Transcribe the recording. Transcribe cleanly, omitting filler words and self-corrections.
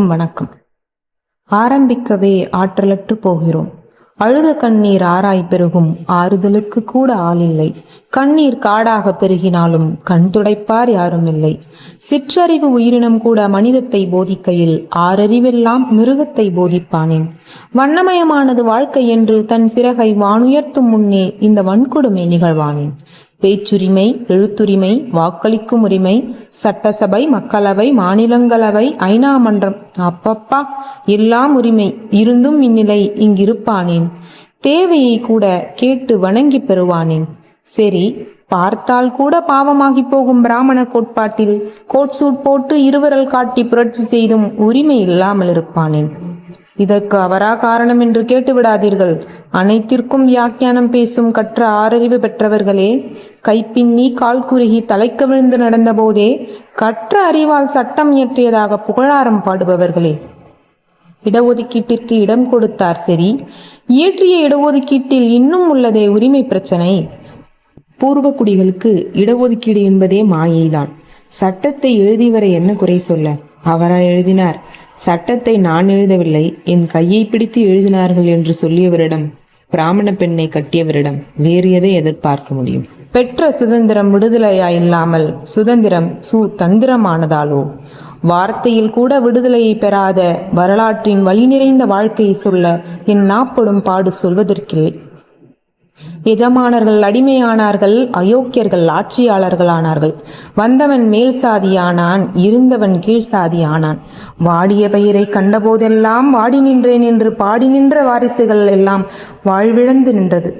வணக்கம். ஆரம்பிக்கவே ஆற்றலற்று போகிறோம். அழுத கண்ணீர் ஆராய் பெருகும், ஆறுதலுக்கு கூட ஆளில்லை. கண்ணீர் காடாக பெருகினாலும் கண் துடைப்பார் யாரும் இல்லை. சிற்றறிவு உயிரினம் கூட மனிதத்தை போதிக்கையில் ஆறறிவெல்லாம் மிருகத்தை போதிப்பானேன். வண்ணமயமானது வாழ்க்கை என்று தன் சிறகை வானுயர்த்தும் முன்னே இந்த வன்கொடுமை நிகழ்வானேன். பேச்சுரிமை, எழுத்துரிமை, வாக்களிக்கும் உரிமை, சட்டசபை, மக்களவை, மாநிலங்களவை, ஐநா மன்றம், அப்பப்பா எல்லாம் உரிமை இருந்தும் இந்நிலை இங்கிருப்பானேன். தேவையை கூட கேட்டு வணங்கி பெறுவானேன். சரி, பார்த்தால் கூட பாவமாகி போகும் பிராமண கோட்பாட்டில் கோட் சூட் போட்டு இருவரல் காட்டி புரட்சி செய்தும் உரிமை இல்லாமல் இருப்பானேன். இதற்கு அவரா காரணம் என்று கேட்டு விடாதீர்கள். அனைத்திற்கும் வியாக்கியானம் பேசும் கற்ற ஆறறிவு பெற்றவர்களே, கைப்பின்னி கால் குறுகி தலைக்க விழுந்து நடந்த போதே கற்ற அறிவால் சட்டம் இயற்றியதாக புகழாரம் பாடுபவர்களே, இடஒதுக்கீட்டிற்கு இடம் கொடுத்தார் சரி, இயற்றிய இடஒதுக்கீட்டில் இன்னும் உள்ளதே உரிமை பிரச்சனை. பூர்வக்குடிகளுக்கு இடஒதுக்கீடு என்பதே மாயைதான். சட்டத்தை எழுதியவரை என்ன குறை சொல்ல? அவரா எழுதினார்? சட்டத்தை நான் எழுதவில்லை, என் கையை பிடித்து எழுதினார்கள் என்று சொல்லியவரிடம், பிராமண பெண்ணை கட்டியவரிடம் வேறு எதை எதிர்பார்க்க முடியும்? பெற்ற சுதந்திரம் விடுதலையா இல்லாமல் சுதந்திரம் தந்திரமானதாலோ? வார்த்தையில் கூட விடுதலையை பெறாத வரலாற்றின் வழி நிறைந்த வாழ்க்கையை சொல்ல என் நாப்படும் பாடு சொல்வதற்கில்லை. எஜமானர்கள் அடிமையானார்கள், அயோக்கியர்கள் ஆட்சியாளர்களானார்கள். வந்தவன் மேல் சாதியானான், இருந்தவன் கீழ் சாதியானான். வாடிய பயிரை கண்டபோதெல்லாம் வாடி நின்றேன் என்று பாடி நின்ற வாரிசுகள் எல்லாம் வாழ்விழந்து நின்றது.